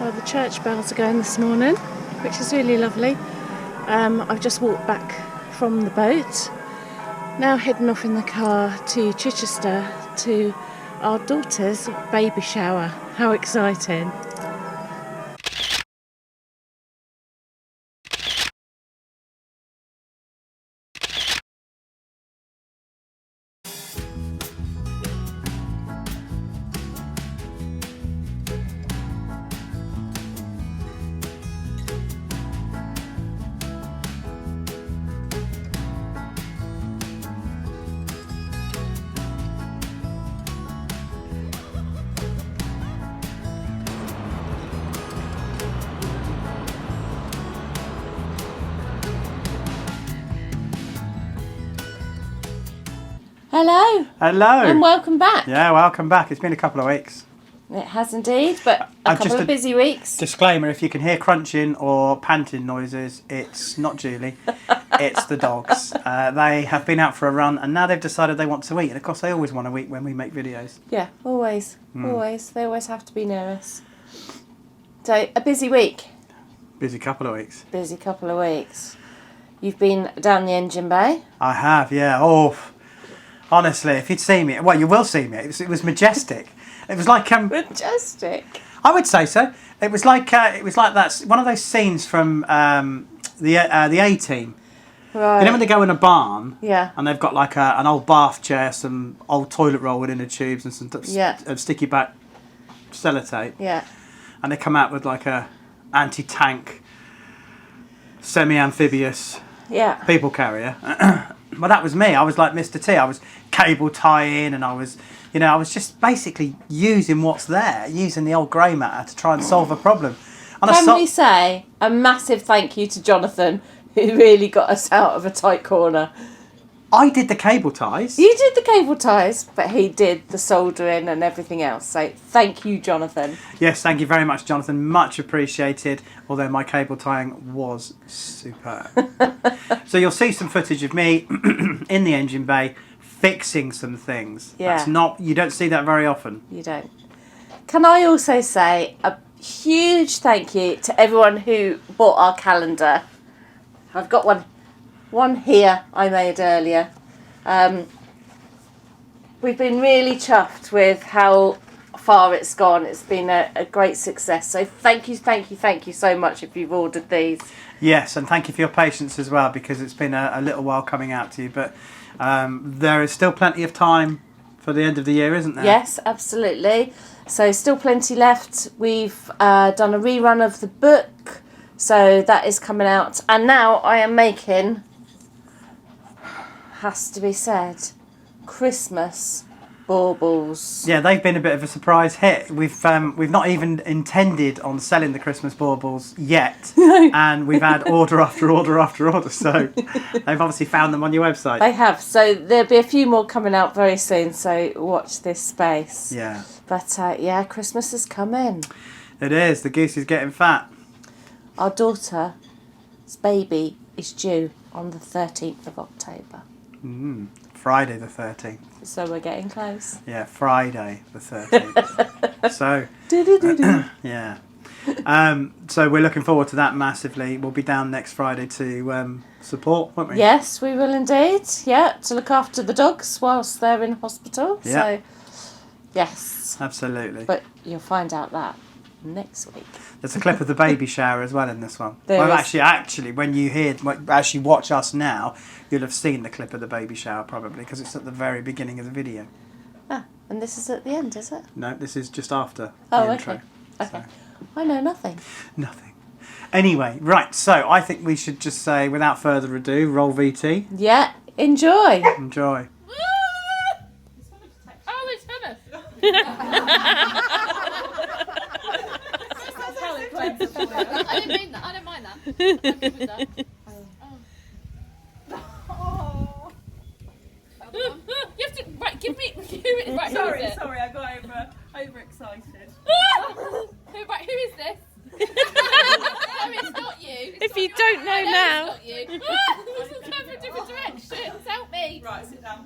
Well, the church bells are going this morning, which is really lovely. I've just walked back from the boat. Now heading off in the car to Chichester to our daughter's baby shower. How exciting! Hello. Hello. And welcome back. Yeah, welcome back. It's been a couple of weeks. It has indeed, but a couple of busy weeks. Disclaimer, if you can hear crunching or panting noises, it's not Julie, it's the dogs. They have been out for a run and now they've decided they want to eat. And of course they always want to eat when we make videos. Yeah, always. Always. They always have to be near us. So, a busy week. Busy couple of weeks. Busy couple of weeks. You've been down the engine bay. I have, yeah. Oh, honestly, if you'd seen me, well, you will see me. It was majestic. It was like majestic. I would say so. It was like that one of those scenes from the A-Team. Right. You know when they go in a barn, yeah, and they've got like an old bath chair, some old toilet roll within the tubes, and some sticky back sellotape. Yeah. And they come out with like a anti-tank, semi-amphibious people carrier. Well, that was me. I was like Mr. T. I was cable tying, and I was just basically using what's there, using the old grey matter to try and solve a problem. And Can we say a massive thank you to Jonathan, who really got us out of a tight corner? I did the cable ties. You did the cable ties, but he did the soldering and everything else. So thank you, Jonathan. Yes, thank you very much, Jonathan. Much appreciated, although my cable tying was superb. So you'll see some footage of me in the engine bay fixing some things. Yeah. You don't see that very often. You don't. Can I also say a huge thank you to everyone who bought our calendar. I've got one here I made earlier. We've been really chuffed with how far it's gone. It's been a great success. So thank you so much if you've ordered these. Yes, and thank you for your patience as well, because it's been a little while coming out to you. But there is still plenty of time for the end of the year, isn't there? Yes, absolutely. So still plenty left. We've done a rerun of the book. So that is coming out. And now I am making, has to be said, Christmas baubles. Yeah, they've been a bit of a surprise hit. We've not even intended on selling the Christmas baubles yet, and we've had order after order after order. So they've obviously found them on your website. They have. So there'll be a few more coming out very soon. So watch this space. Yeah. But yeah, Christmas is coming. It is. The goose is getting fat. Our daughter's baby is due on the 13th of October. Friday the 13th. So we're getting close. Yeah, Friday the 13th. So, yeah. So we're looking forward to that massively. We'll be down next Friday to support, won't we? Yes, we will indeed. Yeah, to look after the dogs whilst they're in hospital. Yeah. So, yes. Absolutely. But you'll find out that next week. There's a clip of the baby shower as well in this one. There is. is. Actually, when you watch us now, you'll have seen the clip of the baby shower probably, because it's at the very beginning of the video. Ah, and this is at the end, is it? No, this is just after Oh, the okay. intro. Okay. So. I know nothing. Nothing. Anyway, right, so I think we should just say, without further ado, roll VT. Yeah, enjoy. Enjoy. Oh, it's Hannah. I didn't mean that. I don't mind that. I'm good with that. Oh. You have to give me. Right, Sorry, I got overexcited. Right, who is this? No, it's not you. If you don't know now. It's not you. It's going for different directions. Help me. Right, sit down.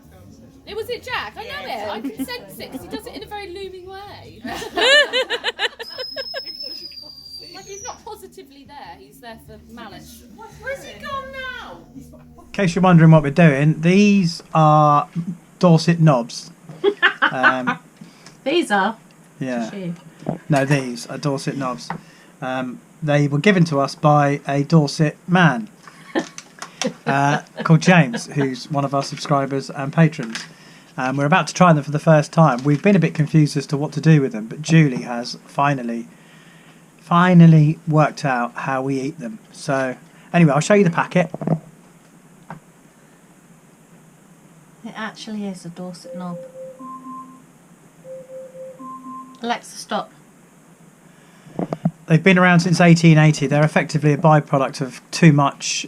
Was it Jack? I know it. I can sense it because he does it in a very looming way. He's not positively there. He's there for malice. Where's he gone now? In case you're wondering what we're doing, these are Dorset knobs. These are. Yeah. Shoe. No, these are Dorset knobs. They were given to us by a Dorset man called James, who's one of our subscribers and patrons. We're about to try them for the first time. We've been a bit confused as to what to do with them, but Julie has finally worked out how we eat them. So anyway, I'll show you the packet. It actually is a Dorset knob. Alexa, stop. They've been around since 1880. They're effectively a byproduct of too much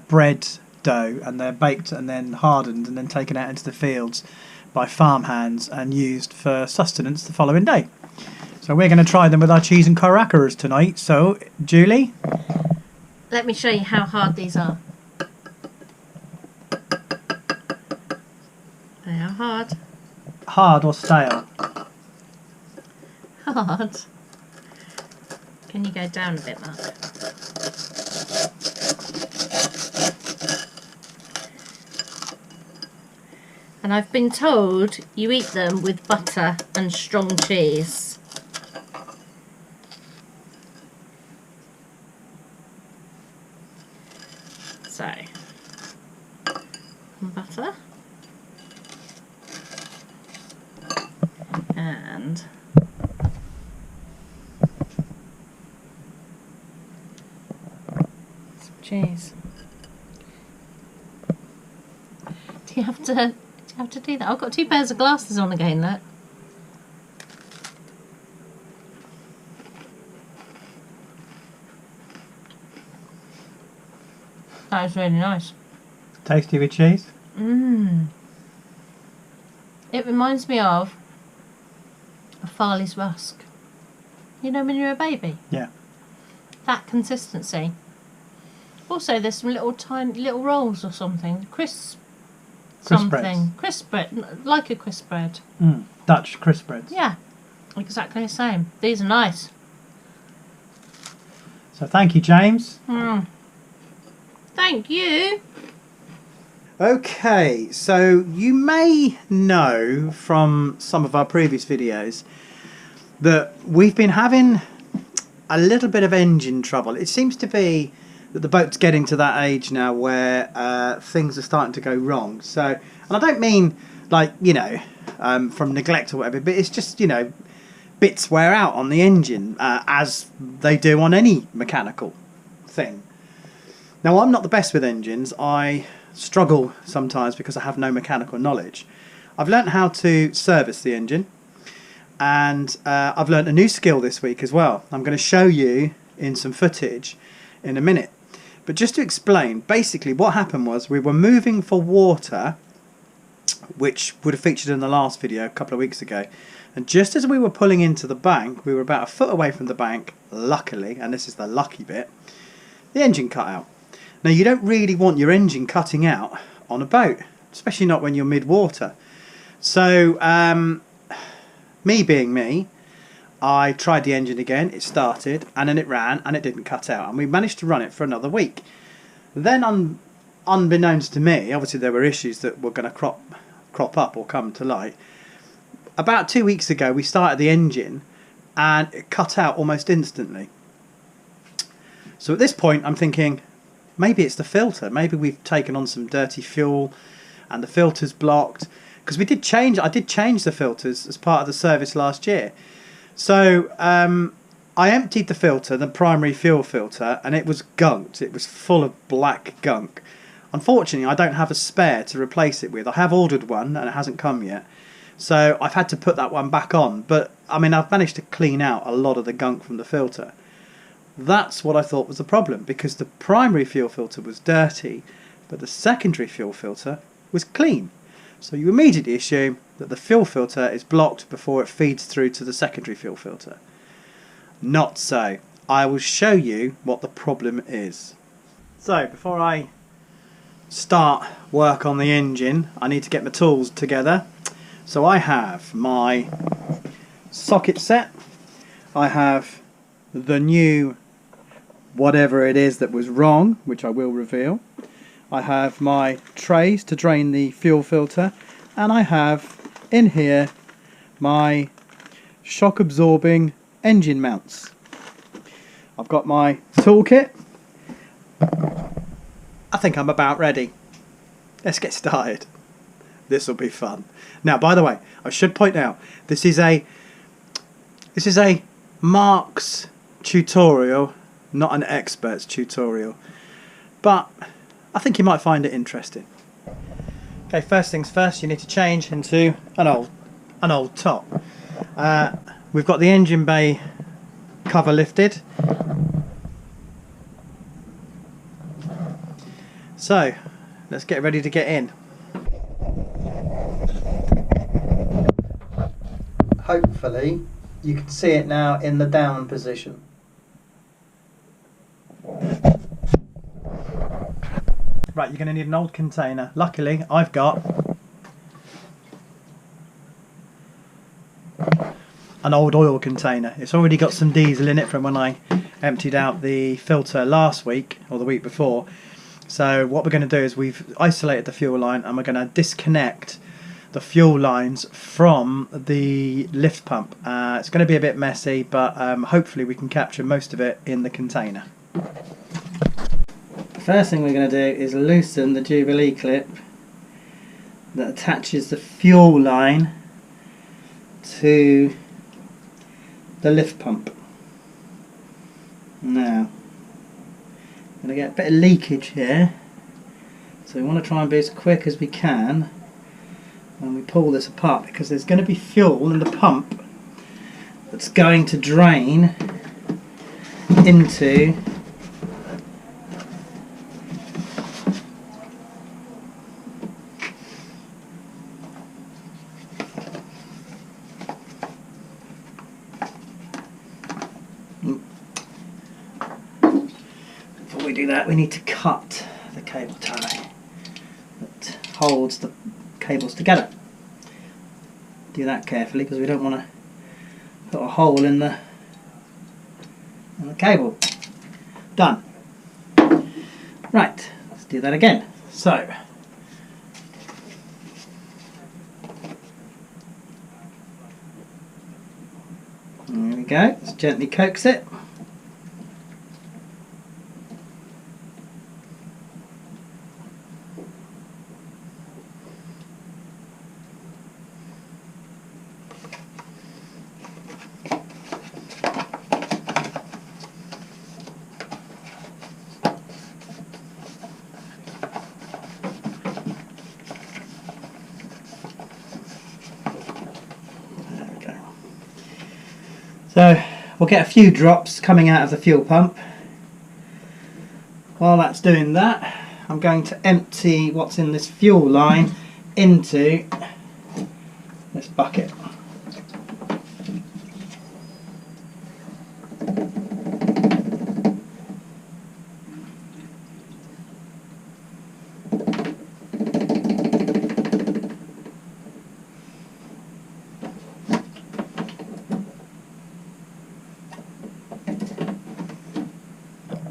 bread dough, and they're baked and then hardened and then taken out into the fields by farmhands and used for sustenance the following day. So we're going to try them with our cheese and crackers tonight. So, Julie? Let me show you how hard these are. They are hard. Hard or stale? Hard. Can you go down a bit, Mark? And I've been told you eat them with butter and strong cheese. So, butter and some cheese. Do you have to do that? I've got 2 pairs of glasses on again, look. That is really nice. Tasty with cheese? Mmm. It reminds me of a Farley's rusk. You know when you're a baby? Yeah. That consistency. Also, there's some little tiny little rolls or something. Crisp something. Crisp bread, like a crisp bread. Dutch crisp breads. Yeah, exactly the same. These are nice. So thank you, James. Thank you. Okay, so you may know from some of our previous videos that we've been having a little bit of engine trouble. It seems to be that the boat's getting to that age now where things are starting to go wrong. So, and I don't mean like, you know, from neglect or whatever, but it's just, you know, bits wear out on the engine as they do on any mechanical thing. Now, I'm not the best with engines. I struggle sometimes because I have no mechanical knowledge. I've learnt how to service the engine, and I've learnt a new skill this week as well. I'm going to show you in some footage in a minute. But just to explain, basically what happened was we were moving for water, which would have featured in the last video a couple of weeks ago. And just as we were pulling into the bank, we were about a foot away from the bank, luckily, and this is the lucky bit, the engine cut out. Now, you don't really want your engine cutting out on a boat, especially not when you're mid-water. So, me being me, I tried the engine again, it started, and then it ran, and it didn't cut out. And we managed to run it for another week. Then, unbeknownst to me, obviously there were issues that were going to crop up or come to light. About 2 weeks ago, we started the engine, and it cut out almost instantly. So at this point, I'm thinking, maybe it's the filter. Maybe we've taken on some dirty fuel and the filter's blocked. Because I did change the filters as part of the service last year. So I emptied the filter, the primary fuel filter, and it was gunked. It was full of black gunk. Unfortunately, I don't have a spare to replace it with. I have ordered one and it hasn't come yet. So I've had to put that one back on. But I mean, I've managed to clean out a lot of the gunk from the filter. That's what I thought was the problem, because the primary fuel filter was dirty, but the secondary fuel filter was clean. So you immediately assume that the fuel filter is blocked before it feeds through to the secondary fuel filter. Not so. I will show you what the problem is. So before I start work on the engine, I need to get my tools together. So I have my socket set. I have the new whatever it is that was wrong, which I will reveal. I have my trays to drain the fuel filter, and I have in here my shock absorbing engine mounts. I've got my toolkit. I think I'm about ready. Let's get started. This will be fun. Now, by the way, I should point out this is a Mark's tutorial, not an expert's tutorial, but I think you might find it interesting. Okay, first things first, you need to change into an old top. We've got the engine bay cover lifted. So, let's get ready to get in. Hopefully, you can see it now in the down position. Right, you're going to need an old container. Luckily, I've got an old oil container. It's already got some diesel in it from when I emptied out the filter last week or the week before. So what we're going to do is we've isolated the fuel line and we're going to disconnect the fuel lines from the lift pump. It's going to be a bit messy, but hopefully we can capture most of it in the container. The first thing we're going to do is loosen the Jubilee clip that attaches the fuel line to the lift pump. Now, I'm going to get a bit of leakage here, so we want to try and be as quick as we can when we pull this apart, because there's going to be fuel in the pump that's going to drain into before we do that, we need to cut the cable tie that holds the cables together. Do that carefully because we don't want to put a hole in the cable. Done. Right, let's do that again. So, there we go. Let's gently coax it. So we'll get a few drops coming out of the fuel pump. While that's doing that, I'm going to empty what's in this fuel line into this bucket.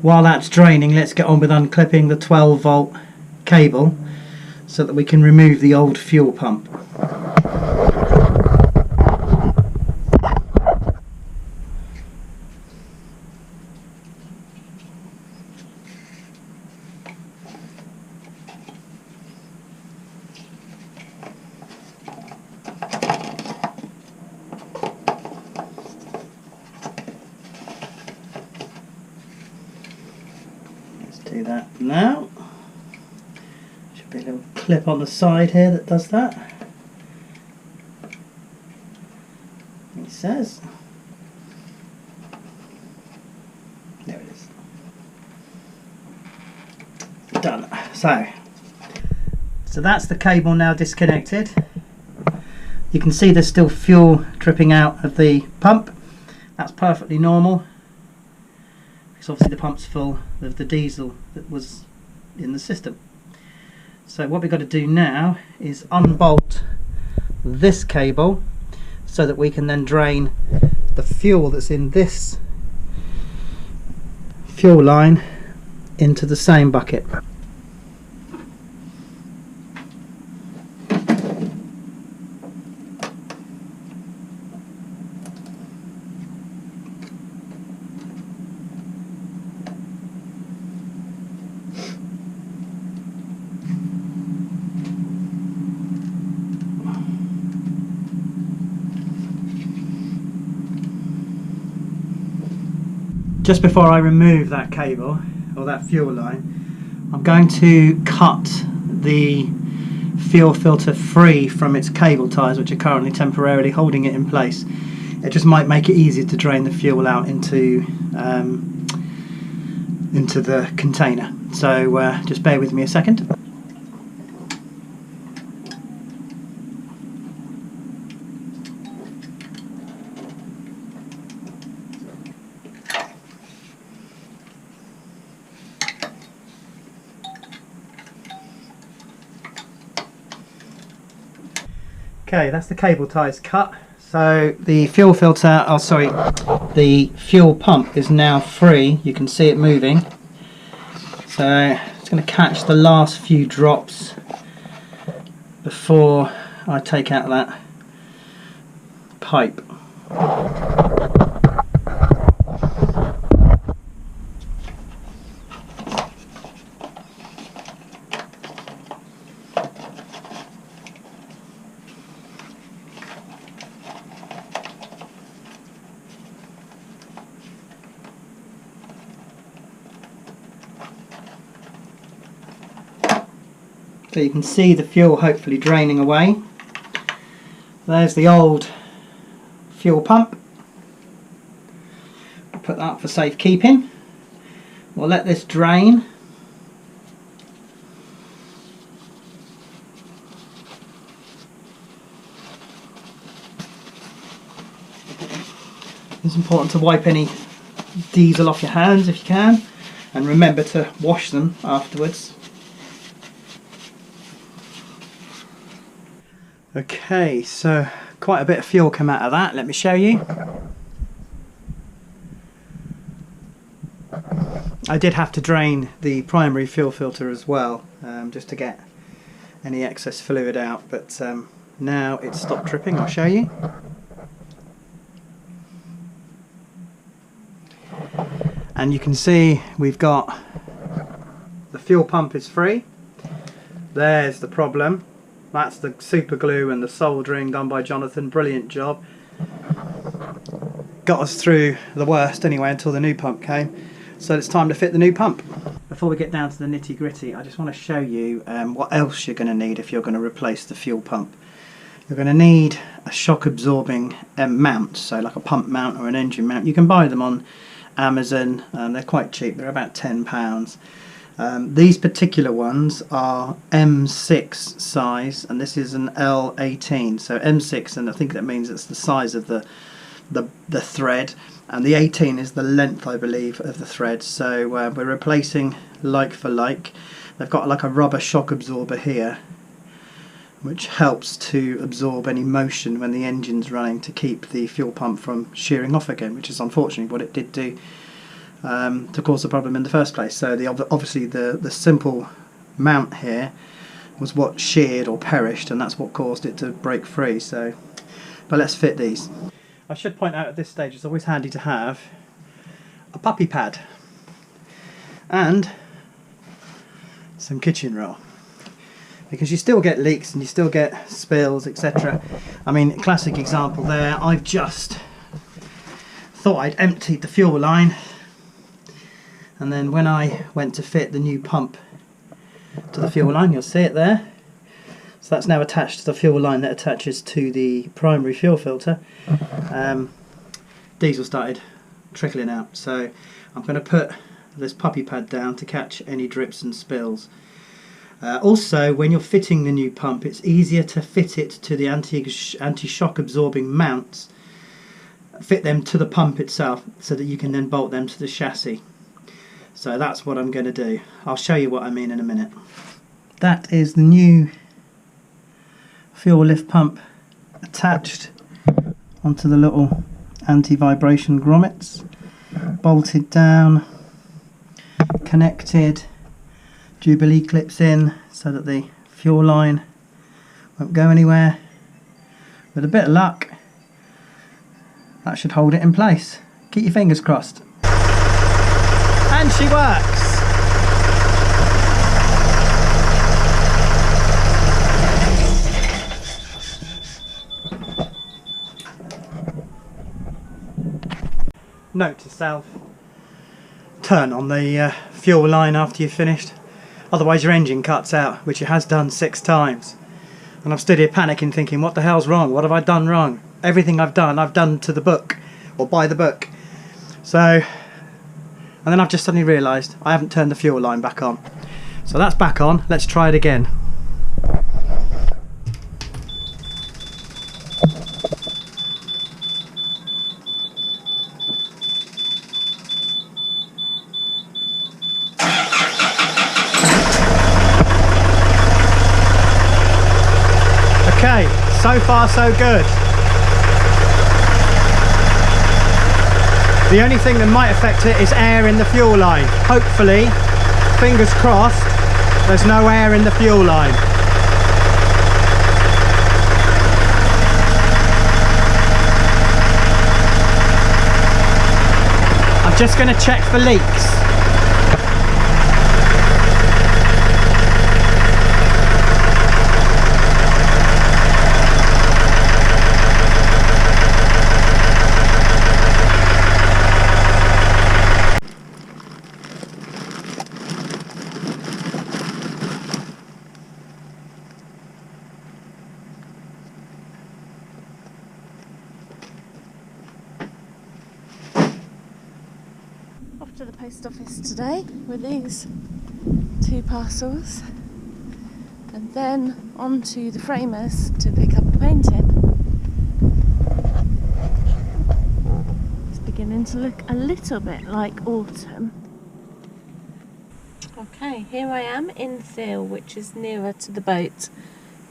While that's draining, let's get on with unclipping the 12 volt cable so that we can remove the old fuel pump. Do that now. Should be a little clip on the side here that does that. It says. There it is. Done. So that's the cable now disconnected. You can see there's still fuel dripping out of the pump. That's perfectly normal. Obviously the pump's full of the diesel that was in the system. So what we've got to do now is unbolt this cable so that we can then drain the fuel that's in this fuel line into the same bucket. Just before I remove that cable or that fuel line, I'm going to cut the fuel filter free from its cable ties, which are currently temporarily holding it in place. It just might make it easier to drain the fuel out into the container. So just bear with me a second. Okay, that's the cable ties cut. So the fuel filter, oh sorry, the fuel pump is now free. You can see it moving. So it's going to catch the last few drops before I take out that pipe. So you can see the fuel hopefully draining away. There's the old fuel pump. Put that up for safekeeping. We'll let this drain. It's important to wipe any diesel off your hands if you can, and remember to wash them afterwards. Okay, so quite a bit of fuel came out of that. Let me show you. I did have to drain the primary fuel filter as well, just to get any excess fluid out, but now it's stopped dripping. I'll show you. And you can see we've got the fuel pump is free. There's the problem. That's the super glue and the soldering done by Jonathan. Brilliant job. Got us through the worst anyway until the new pump came. So it's time to fit the new pump. Before we get down to the nitty gritty, I just want to show you what else you're going to need if you're going to replace the fuel pump. You're going to need a shock absorbing mount, so like a pump mount or an engine mount. You can buy them on Amazon. They're quite cheap. They're about £10. These particular ones are M6 size, and this is an L18. So M6, and I think that means it's the size of the thread, and the 18 is the length, I believe, of the thread. So we're replacing like for like. They've got like a rubber shock absorber here, which helps to absorb any motion when the engine's running to keep the fuel pump from shearing off again, which is unfortunately what it did do to cause the problem in the first place. So obviously the simple mount here was what sheared or perished, and that's what caused it to break free. So, but let's fit these. I should point out at this stage it's always handy to have a puppy pad and some kitchen roll, because you still get leaks and you still get spills, etc. I mean, classic example there, I've just thought I'd emptied the fuel line, and then when I went to fit the new pump to the fuel line, you'll see it there. So that's now attached to the fuel line that attaches to the primary fuel filter. Diesel started trickling out, so I'm going to put this puppy pad down to catch any drips and spills. Also, when you're fitting the new pump, it's easier to fit it to the anti-shock absorbing mounts, fit them to the pump itself, so that you can then bolt them to the chassis. So that's what I'm going to do. I'll show you what I mean in a minute. That is the new fuel lift pump attached onto the little anti-vibration grommets, bolted down connected Jubilee clips in so that the fuel line won't go anywhere. With a bit of luck, that should hold it in place. Keep your fingers crossed. And she works! Note to self, turn on the fuel line after you've finished, otherwise your engine cuts out, which it has done 6 times. And I'm stood here panicking thinking, what the hell's wrong? What have I done wrong? Everything I've done to the book, or by the book. So, and then I've just suddenly realised I haven't turned the fuel line back on. So that's back on, let's try it again. Okay, so far so good. The only thing that might affect it is air in the fuel line. Hopefully, fingers crossed, there's no air in the fuel line. I'm just going to check for leaks. Off to the post office today with these 2 parcels, and then on to the framers to pick up the painting. It's beginning to look a little bit like autumn. Okay, here I am in Thiel, which is nearer to the boat,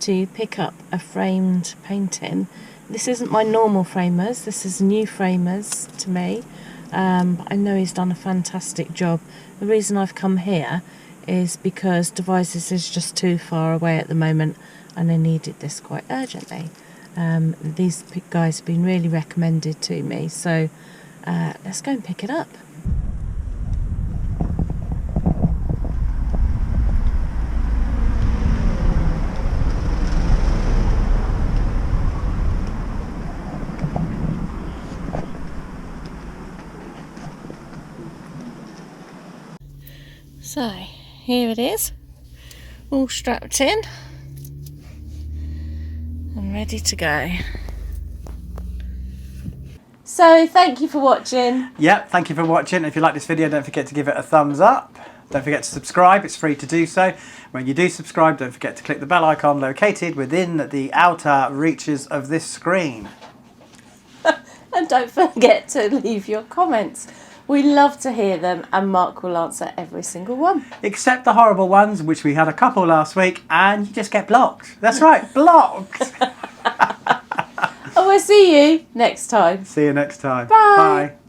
to pick up a framed painting. This isn't my normal framers, this is new framers to me. But I know he's done a fantastic job. The reason I've come here is because Devizes is just too far away at the moment and I needed this quite urgently. These guys have been really recommended to me, so let's go and pick it up. So here it is, all strapped in and ready to go. So thank you for watching. Yep, thank you for watching. If you like this video, don't forget to give it a thumbs up. Don't forget to subscribe, it's free to do so. When you do subscribe, don't forget to click the bell icon located within the outer reaches of this screen. And don't forget to leave your comments. We love to hear them and Mark will answer every single one. Except the horrible ones, which we had a couple last week, and you just get blocked. That's right, blocked. And we'll see you next time. See you next time. Bye. Bye.